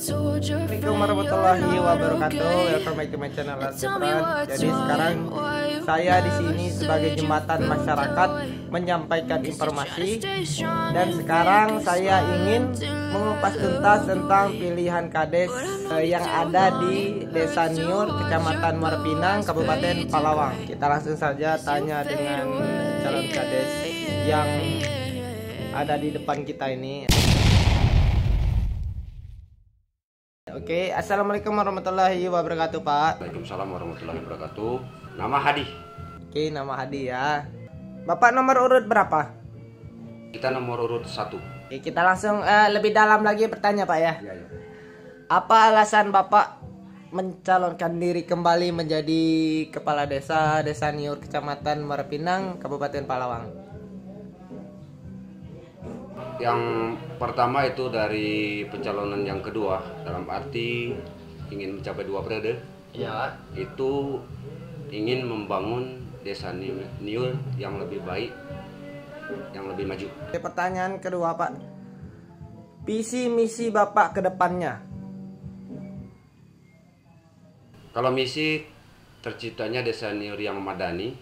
Assalamualaikum warahmatullahi wabarakatuh. Welcome back to my channel Lasepran. Jadi sekarang saya di sini sebagai jembatan masyarakat menyampaikan informasi, dan sekarang saya ingin mengupas tuntas tentang pilihan kades yang ada di Desa Niur, Kecamatan Muara Pinang, Kabupaten Palawang. Kita langsung saja tanya dengan calon kades yang ada di depan kita ini. Oke, assalamualaikum warahmatullahi wabarakatuh, Pak. Waalaikumsalam warahmatullahi wabarakatuh. Nama Hadi. Oke, nama Hadi ya. Bapak nomor urut berapa? Kita nomor urut 1. Oke, kita langsung lebih dalam lagi bertanya, Pak ya. Iya. Apa alasan Bapak mencalonkan diri kembali menjadi kepala desa Desa Niur, Kecamatan Muara Pinang, Kabupaten Palawang? Yang pertama itu dari pencalonan yang kedua, dalam arti ingin mencapai 2 periode. Ya. Itu ingin membangun Desa Niur yang lebih baik, yang lebih maju. Pertanyaan kedua, Pak. Visi misi Bapak ke depannya? Kalau misi, terciptanya Desa Niur yang madani.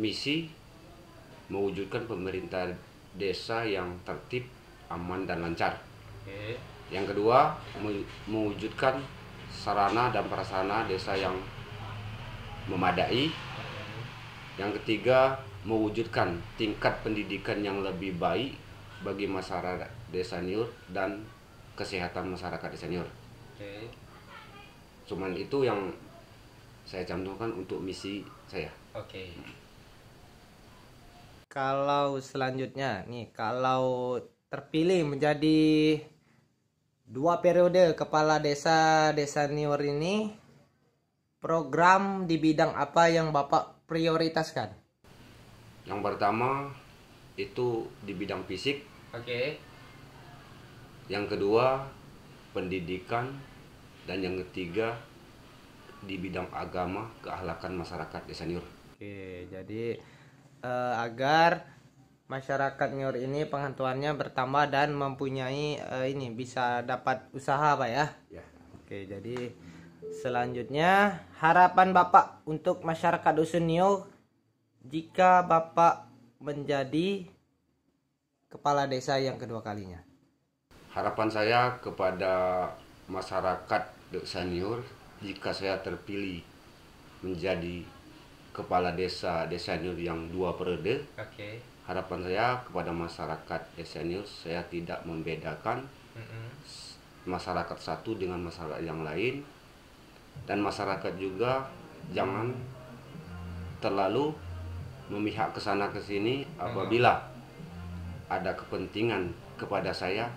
Misi, mewujudkan pemerintah desa yang tertib, aman dan lancar. Yang kedua, mewujudkan sarana dan prasarana desa yang memadai. Yang ketiga, mewujudkan tingkat pendidikan yang lebih baik bagi masyarakat Desa Niur dan kesehatan masyarakat Desa Niur. Cuman itu yang saya cantumkan untuk misi saya. Kalau selanjutnya nih, kalau terpilih menjadi 2 periode kepala desa Desa Niur ini, program di bidang apa yang Bapak prioritaskan? Yang pertama itu di bidang fisik. Yang kedua pendidikan, dan yang ketiga di bidang agama, keakhlakan masyarakat Desa Niur. Jadi agar masyarakat Niur ini pengetahuannya bertambah dan mempunyai ini bisa dapat usaha, Pak ya. Jadi selanjutnya harapan Bapak untuk masyarakat Dusun Niur jika Bapak menjadi kepala desa yang kedua kalinya. Harapan saya kepada masyarakat Desa Niur, jika saya terpilih menjadi kepala desa Desa Niur yang 2 periode, harapan saya kepada masyarakat Desa Niur, saya tidak membedakan masyarakat satu dengan masyarakat yang lain, dan masyarakat juga jangan terlalu memihak ke sana ke sini. Apabila ada kepentingan kepada saya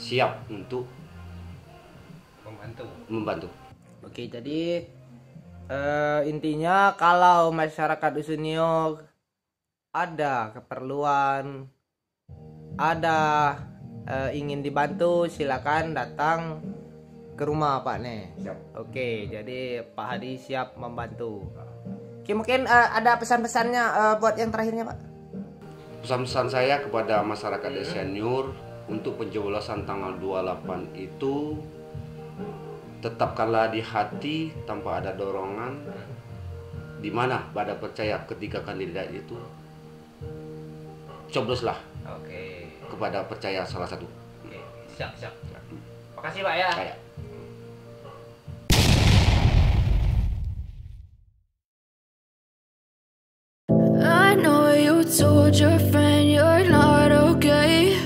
siap untuk membantu. Jadi intinya kalau masyarakat Dusun Niur ada keperluan, ada ingin dibantu, silakan datang ke rumah Pak nih. Jadi Pak Hadi siap membantu. Mungkin ada pesan-pesannya buat yang terakhirnya, Pak. Pesan-pesan saya kepada masyarakat Desa Niur untuk pencoblosan tanggal 28 itu, tetapkanlah di hati tanpa ada dorongan, di mana pada percaya ketika kandidat itu cobloslah kepada percaya salah satu. Siap. Makasih, Pak ya. I know you told your friend you're not okay,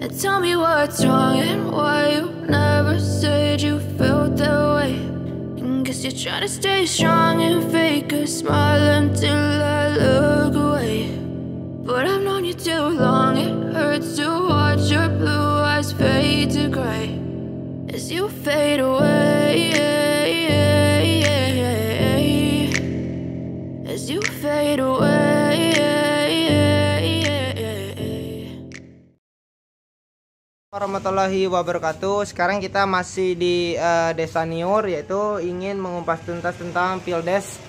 and tell me what's wrong and why you never said you felt that way. And guess you're trying to stay strong and fake a smile until I look away. But I've known you too long, it hurts to watch your blue eyes fade to gray as you fade away, as you fade away. Warahmatullahi wabarakatuh. Sekarang kita masih di Desa Niur, yaitu ingin mengupas tuntas tentang Pildes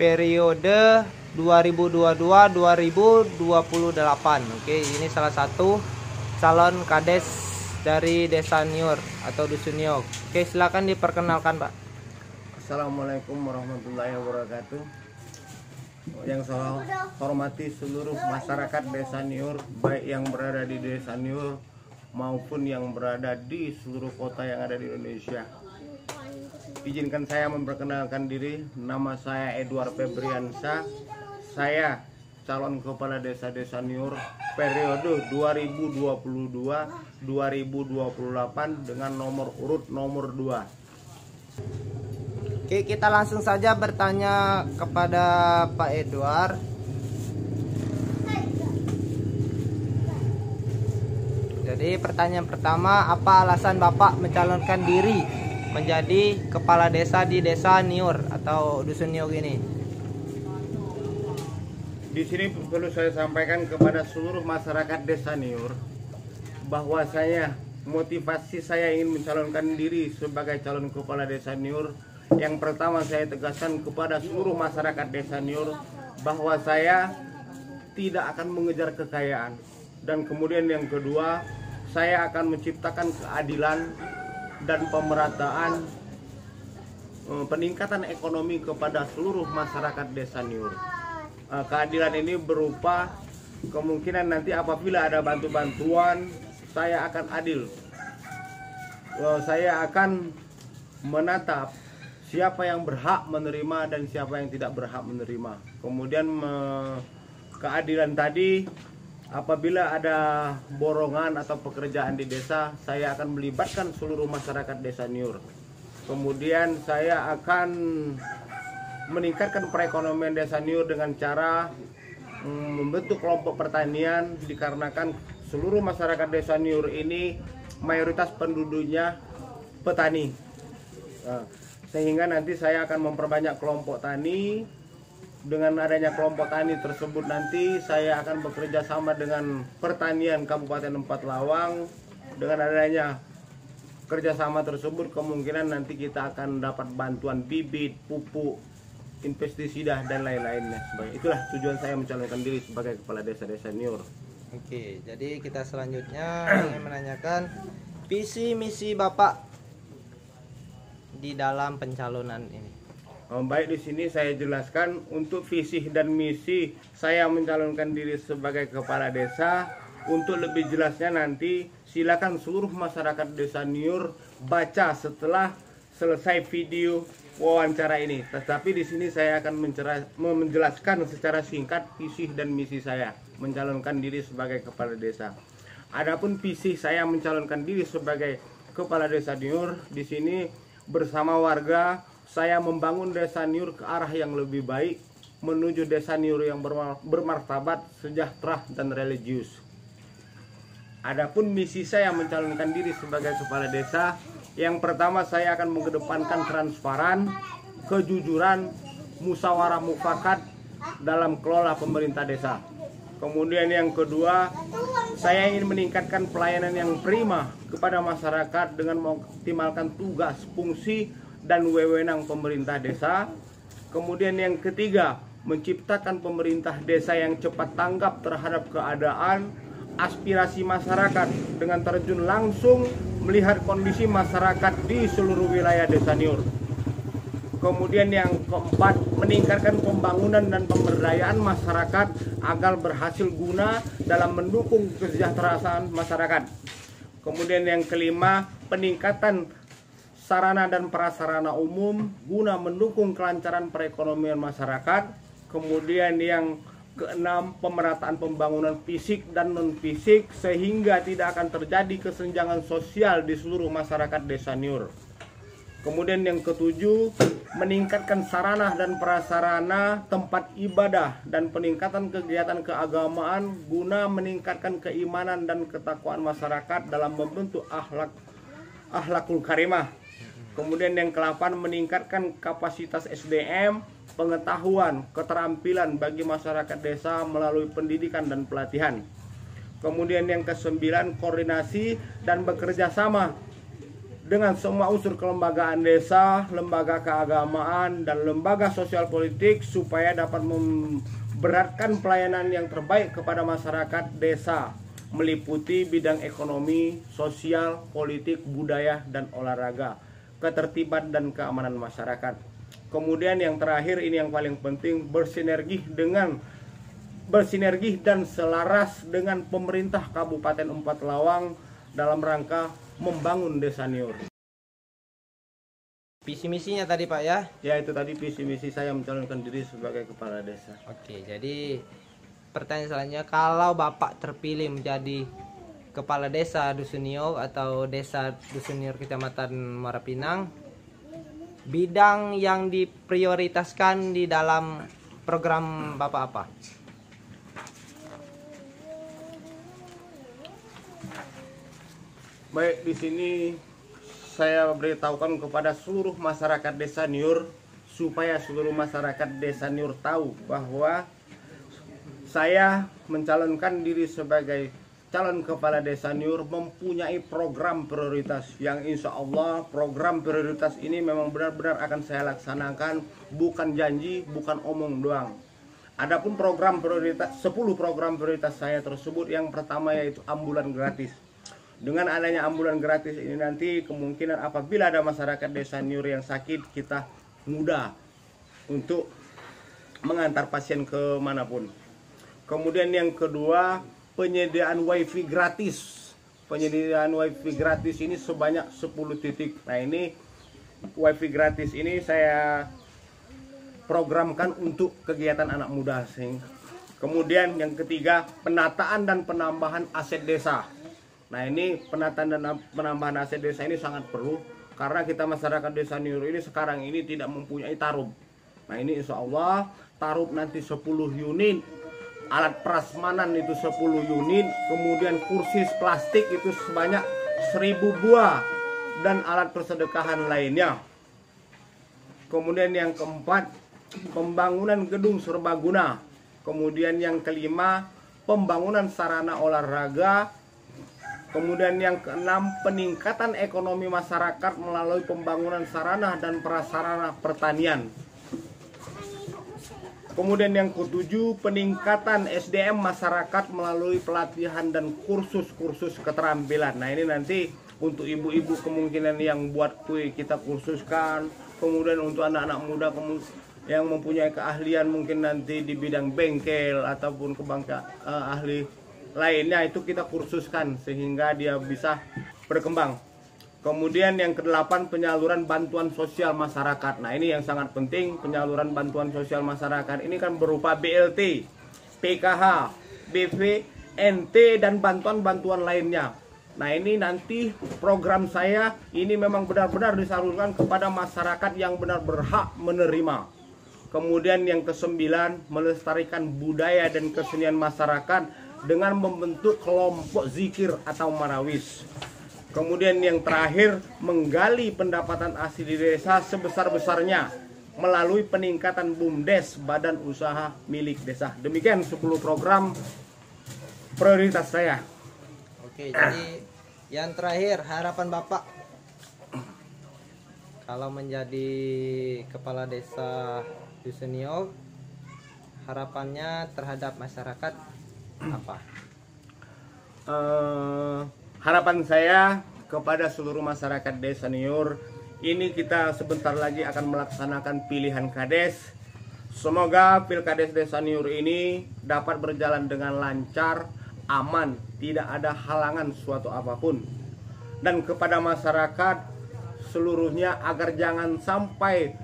periode 2022-2028. Ini salah satu calon kades dari Desa Niur atau Dusun Niok. Oke, silakan diperkenalkan, Pak. Assalamualaikum warahmatullahi wabarakatuh. Yang saya hormati seluruh masyarakat Desa Niur, baik yang berada di Desa Niur maupun yang berada di seluruh kota yang ada di Indonesia. Izinkan saya memperkenalkan diri. Nama saya Edward Febriansyah. Saya calon kepala desa Desa Niur periode 2022-2028 dengan nomor urut nomor 2. Oke, kita langsung saja bertanya kepada Pak Edward. Jadi pertanyaan pertama, apa alasan Bapak mencalonkan diri menjadi kepala desa di Desa Niur atau Dusun Niok ini? Di sini perlu saya sampaikan kepada seluruh masyarakat Desa Niur bahwa motivasi saya ingin mencalonkan diri sebagai calon kepala Desa Niur. Yang pertama, saya tegaskan kepada seluruh masyarakat Desa Niur bahwa saya tidak akan mengejar kekayaan. Dan kemudian yang kedua, saya akan menciptakan keadilan dan pemerataan, peningkatan ekonomi kepada seluruh masyarakat Desa Niur. Keadilan ini berupa kemungkinan nanti apabila ada bantuan, saya akan adil. Saya akan menatap siapa yang berhak menerima dan siapa yang tidak berhak menerima. Kemudian keadilan tadi, apabila ada borongan atau pekerjaan di desa, saya akan melibatkan seluruh masyarakat Desa Niur. Kemudian saya akan meningkatkan perekonomian Desa Niur dengan cara membentuk kelompok pertanian, dikarenakan seluruh masyarakat Desa Niur ini mayoritas penduduknya petani. Sehingga nanti saya akan memperbanyak kelompok tani. Dengan adanya kelompok tani tersebut nanti saya akan bekerja sama dengan pertanian Kabupaten Empat Lawang. Dengan adanya kerjasama tersebut kemungkinan nanti kita akan dapat bantuan bibit, pupuk, pestisida dan lain-lainnya. Itulah tujuan saya mencalonkan diri sebagai kepala desa Desa Niur. Oke, jadi kita selanjutnya ingin menanyakan visi misi Bapak di dalam pencalonan ini. Baik, di sini saya jelaskan untuk visi dan misi saya mencalonkan diri sebagai kepala desa. Untuk lebih jelasnya nanti silakan seluruh masyarakat Desa Niur baca setelah selesai video wawancara ini. Tetapi di sini saya akan menjelaskan secara singkat visi dan misi saya mencalonkan diri sebagai kepala desa. Adapun visi saya mencalonkan diri sebagai kepala Desa Niur, di sini bersama warga saya membangun Desa Niur ke arah yang lebih baik, menuju Desa Niur yang bermartabat, sejahtera dan religius. Adapun misi saya mencalonkan diri sebagai kepala desa, yang pertama saya akan mengedepankan transparan, kejujuran, musyawarah mufakat dalam kelola pemerintah desa. Kemudian yang kedua, saya ingin meningkatkan pelayanan yang prima kepada masyarakat dengan mengoptimalkan tugas, fungsi, dan wewenang pemerintah desa. Kemudian yang ketiga, menciptakan pemerintah desa yang cepat tanggap terhadap keadaan, aspirasi masyarakat dengan terjun langsung melihat kondisi masyarakat di seluruh wilayah Desa Niur. Kemudian yang keempat, meningkatkan pembangunan dan pemberdayaan masyarakat agar berhasil guna dalam mendukung kesejahteraan masyarakat. Kemudian yang kelima, peningkatan sarana dan prasarana umum guna mendukung kelancaran perekonomian masyarakat. Kemudian yang keenam, pemerataan pembangunan fisik dan non fisik sehingga tidak akan terjadi kesenjangan sosial di seluruh masyarakat Desa Niur. Kemudian yang ketujuh, meningkatkan sarana dan prasarana tempat ibadah dan peningkatan kegiatan keagamaan guna meningkatkan keimanan dan ketakwaan masyarakat dalam membentuk akhlakul karimah. Kemudian yang ke-8, meningkatkan kapasitas SDM, pengetahuan, keterampilan bagi masyarakat desa melalui pendidikan dan pelatihan. Kemudian yang ke-9, koordinasi dan bekerja sama dengan semua unsur kelembagaan desa, lembaga keagamaan, dan lembaga sosial politik supaya dapat memberatkan pelayanan yang terbaik kepada masyarakat desa meliputi bidang ekonomi, sosial, politik, budaya, dan olahraga, ketertiban dan keamanan masyarakat. Kemudian yang terakhir, ini yang paling penting, bersinergi dan selaras dengan pemerintah Kabupaten Empat Lawang dalam rangka membangun desa Niur. Visi misinya tadi Pak ya? Ya, itu tadi visi misi saya mencalonkan diri sebagai kepala desa. Oke, jadi pertanyaan selanjutnya, kalau Bapak terpilih menjadi kepala desa Dusun Niur atau desa Dusun Niur Kecamatan Muara Pinang, bidang yang diprioritaskan di dalam program Bapak apa? Baik, di sini saya beritahukan kepada seluruh masyarakat desa Niur supaya seluruh masyarakat desa Niur tahu bahwa saya mencalonkan diri sebagai calon kepala desa Niur mempunyai program prioritas yang insya Allah program prioritas ini memang benar-benar akan saya laksanakan, bukan janji, bukan omong doang. Adapun program prioritas, 10 program prioritas saya tersebut, yang pertama yaitu ambulan gratis. Dengan adanya ambulan gratis ini nanti kemungkinan apabila ada masyarakat desa Niur yang sakit, kita mudah untuk mengantar pasien ke manapun. Kemudian yang kedua, penyediaan wifi gratis. Penyediaan wifi gratis ini sebanyak 10 titik. Nah, ini wifi gratis ini saya programkan untuk kegiatan anak muda. Kemudian yang ketiga, penataan dan penambahan aset desa. Nah, ini penataan dan penambahan aset desa ini sangat perlu karena kita masyarakat desa Niur ini sekarang ini tidak mempunyai tarub. Nah, ini insya Allah tarub nanti 10 unit, alat prasmanan itu 10 unit, kemudian kursi plastik itu sebanyak 1000 buah, dan alat persedekahan lainnya. Kemudian yang keempat, pembangunan gedung serbaguna. Kemudian yang kelima, pembangunan sarana olahraga. Kemudian yang keenam, peningkatan ekonomi masyarakat melalui pembangunan sarana dan prasarana pertanian. Kemudian yang ketujuh, peningkatan SDM masyarakat melalui pelatihan dan kursus-kursus keterampilan. Nah, ini nanti untuk ibu-ibu kemungkinan yang buat kue kita kursuskan. Kemudian untuk anak-anak muda yang mempunyai keahlian mungkin nanti di bidang bengkel ataupun ahli lainnya itu kita kursuskan sehingga dia bisa berkembang. Kemudian yang kedelapan, penyaluran bantuan sosial masyarakat. Nah, ini yang sangat penting, penyaluran bantuan sosial masyarakat ini kan berupa BLT, PKH, BV, NT, dan bantuan-bantuan lainnya. Nah, ini nanti program saya ini memang benar-benar disalurkan kepada masyarakat yang benar berhak menerima. Kemudian yang kesembilan, melestarikan budaya dan kesenian masyarakat dengan membentuk kelompok zikir atau marawis. Kemudian yang terakhir, menggali pendapatan asli di desa sebesar-besarnya melalui peningkatan BUMDes, badan usaha milik desa. Demikian 10 program prioritas saya. Oke, jadi yang terakhir, harapan Bapak kalau menjadi kepala desa Dusun Niur, harapannya terhadap masyarakat apa? Harapan saya kepada seluruh masyarakat desa Niur, ini kita sebentar lagi akan melaksanakan pilihan kades. Semoga pilkades desa Niur ini dapat berjalan dengan lancar, aman, tidak ada halangan suatu apapun. Dan kepada masyarakat seluruhnya agar jangan sampai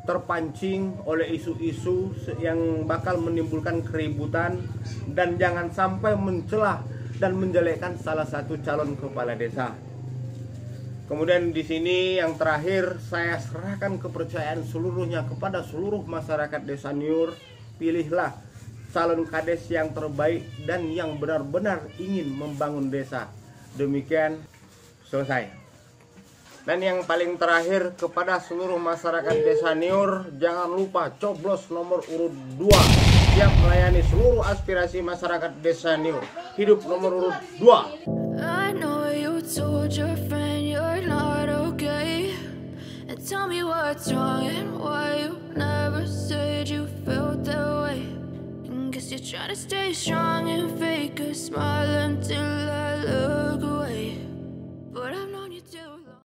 terpancing oleh isu-isu yang bakal menimbulkan keributan, dan jangan sampai mencelah dan menjelekkan salah satu calon kepala desa. Kemudian di sini yang terakhir, saya serahkan kepercayaan seluruhnya kepada seluruh masyarakat desa Niur. Pilihlah calon kades yang terbaik dan yang benar-benar ingin membangun desa. Demikian, selesai. Dan yang paling terakhir, kepada seluruh masyarakat desa Niur, jangan lupa coblos nomor urut 2. Siap melayani seluruh aspirasi masyarakat desa Niur. Hidup nomor urut 2. I know you told your friend you're not okay, and tell me what's wrong and why you never said you felt that way. And guess Guess you're trying to stay strong and fake a smile until I look away. But I've known you too long.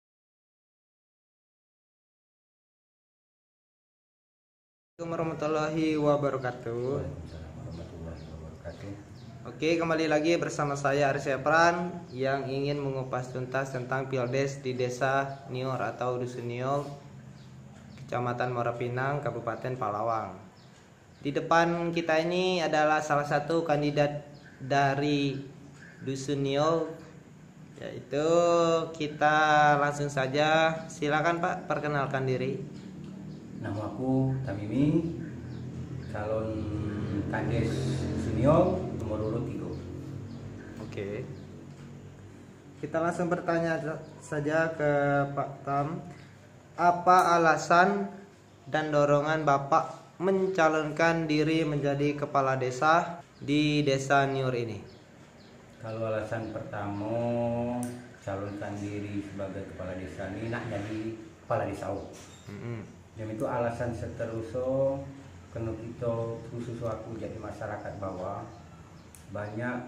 Assalamualaikum warahmatullahi wabarakatuh. Oke, kembali lagi bersama saya Aris Epran yang ingin mengupas tuntas tentang Pildes di Desa Nior atau Dusun Nior, Kecamatan Muara Pinang, Kabupaten Palawang. Di depan kita ini adalah salah satu kandidat dari Dusun Nior, yaitu kita langsung saja. Silakan Pak, perkenalkan diri. Nama aku Tamimi, calon Kades Dusun Nior nomor urut 3. Oke. Kita langsung bertanya saja ke Pak Tam. Apa alasan dan dorongan Bapak mencalonkan diri menjadi kepala desa di Desa Nior ini? Kalau alasan pertama calonkan diri sebagai kepala desa ini nak jadi kepala desa. Dan itu alasan seterusnya karena kita khusus aku jadi masyarakat bawah, banyak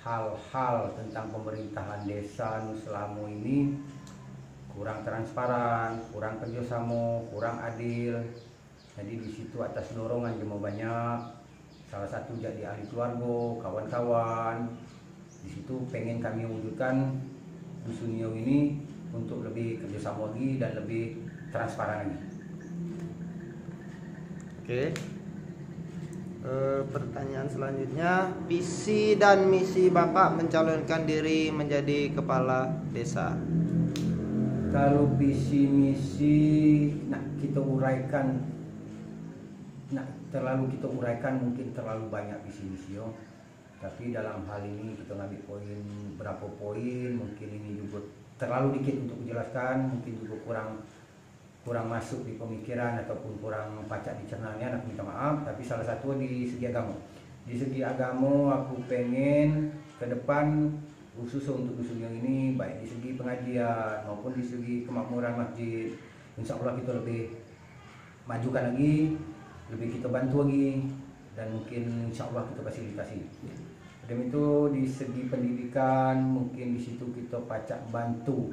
hal-hal tentang pemerintahan desa selama ini kurang transparan, kurang kerjasama, kurang adil. Jadi di situ atas dorongan cuma banyak, salah satu jadi ahli keluarga, kawan-kawan. Di situ pengen kami wujudkan Dusun Nior ini untuk lebih kerjasama lagi dan lebih transparan lagi. Oke. Pertanyaan selanjutnya, visi dan misi Bapak mencalonkan diri menjadi kepala desa. Kalau visi misi kita uraikan, terlalu kita uraikan mungkin terlalu banyak visi misi. Tapi dalam hal ini kita ngambil poin berapa poin, mungkin ini juga terlalu dikit untuk dijelaskan, mungkin juga kurang masuk di pemikiran ataupun kurang pacak dicernanya, aku minta maaf. Tapi salah satu di segi agama. Di segi agama aku pengen ke depan khusus untuk Dusun Nior ini, baik di segi pengajian maupun di segi kemakmuran masjid, insya Allah kita lebih majukan lagi, lebih kita bantu lagi, dan mungkin insya Allah kita fasilitasi. Dan itu di segi pendidikan mungkin di situ kita pacak bantu,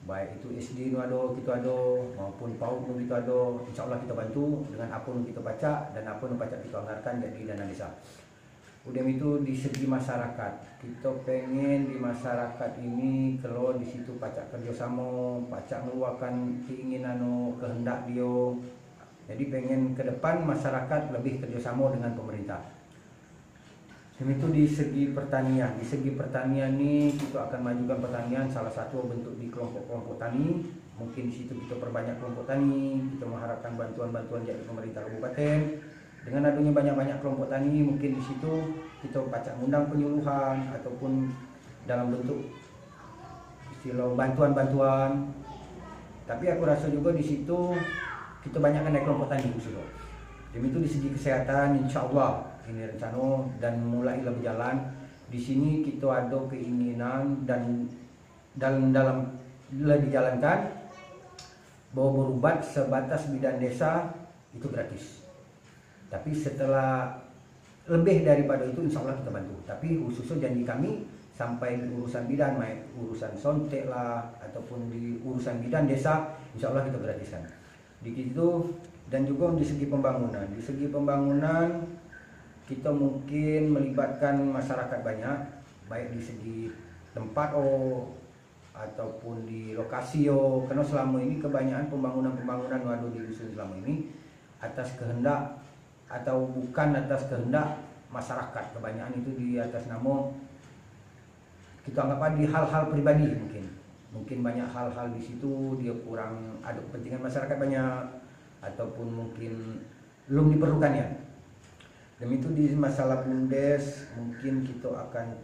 baik itu SD kita ada maupun PAUD kita ada, insya Allah kita bantu dengan apa yang kita baca dan apa yang baca kita anggarkan jadi dana desa. Udah itu di segi masyarakat, kita pengen di masyarakat ini kalau di situ pacak kerjasama, pacak mengeluarkan keinginan kehendak dia. Jadi pengen ke depan masyarakat lebih kerjasama dengan pemerintah. Dan itu di segi pertanian. Di segi pertanian ini kita akan majukan pertanian, salah satu bentuk di kelompok-kelompok tani. Mungkin di situ kita perbanyak kelompok tani, kita mengharapkan bantuan-bantuan dari pemerintah kabupaten. Dengan adanya banyak-banyak kelompok tani, mungkin di situ kita pacak undang penyuluhan ataupun dalam bentuk istilah bantuan-bantuan. Tapi aku rasa juga di situ kita banyakkan dari kelompok tani khusus. Dan itu di segi kesehatan, insya Allah ini rencana dan mulai berjalan. Di sini kita ada keinginan dan dalam dijalankan bahwa berobat sebatas bidan desa itu gratis. Tapi setelah lebih daripada itu insya Allah kita bantu. Tapi khususnya janji kami sampai di urusan bidan, baik urusan sontek lah ataupun di urusan bidan desa, insya Allah kita gratiskan. Di situ dan juga di segi pembangunan. Di segi pembangunan kita mungkin melibatkan masyarakat banyak, baik di segi tempat ataupun di lokasi karena selama ini kebanyakan pembangunan yang ada di dusun selama ini atas kehendak atau bukan atas kehendak masyarakat, kebanyakan itu di atas nama kita anggap di hal-hal pribadi. Mungkin banyak hal-hal di situ dia kurang ada kepentingan masyarakat banyak ataupun mungkin belum diperlukannya. Dan itu di masalah BUMDes mungkin kita akan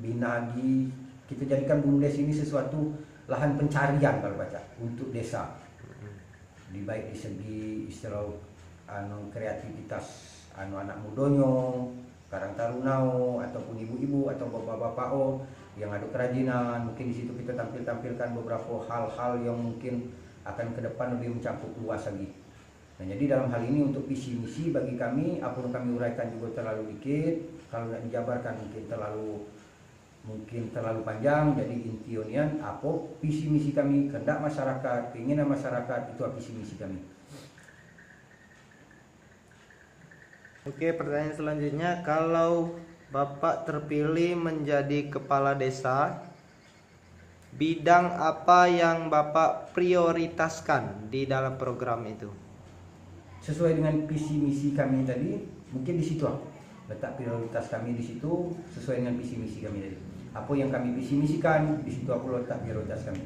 bina lagi, kita jadikan BUMDes ini sesuatu lahan pencarian kalau baca untuk desa. Baik di segi istilah kreativitas anak mudonyo, karang tarunao ataupun ibu-ibu atau bapak-bapak yang ada kerajinan, mungkin di situ kita tampilkan beberapa hal-hal yang mungkin akan ke depan lebih mencakup luas lagi. Nah, jadi dalam hal ini untuk visi misi bagi kami, apa yang kami uraikan juga terlalu dikit, kalau tidak dijabarkan mungkin terlalu panjang. Jadi intinya apa visi misi kami, kehendak masyarakat, keinginan masyarakat, itu visi misi kami. Oke, pertanyaan selanjutnya, kalau Bapak terpilih menjadi kepala desa, bidang apa yang Bapak prioritaskan di dalam program itu? Sesuai dengan visi misi kami tadi, mungkin di situ letak prioritas kami di situ, sesuai dengan visi misi kami tadi. Apa yang kami visi misikan, di situ aku letak prioritas kami.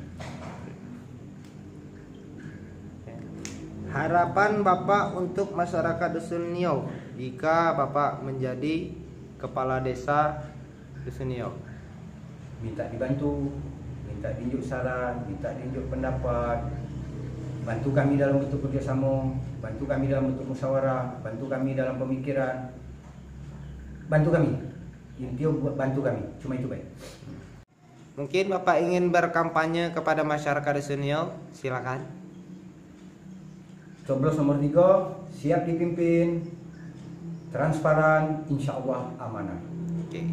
Harapan Bapak untuk masyarakat Dusun Niok jika Bapak menjadi kepala desa Dusun Niok? Minta dibantu, minta diunjuk saran, minta diunjuk pendapat, bantu kami dalam bentuk kerjasama, bantu kami dalam bentuk musyawarah, bantu kami dalam pemikiran, bantu kami. Intinya bantu kami, cuma itu baik. Mungkin Bapak ingin berkampanye kepada masyarakat Dusun Niok, silakan. Coblos nomor 3, siap dipimpin, transparan, insya Allah amanah. Oke.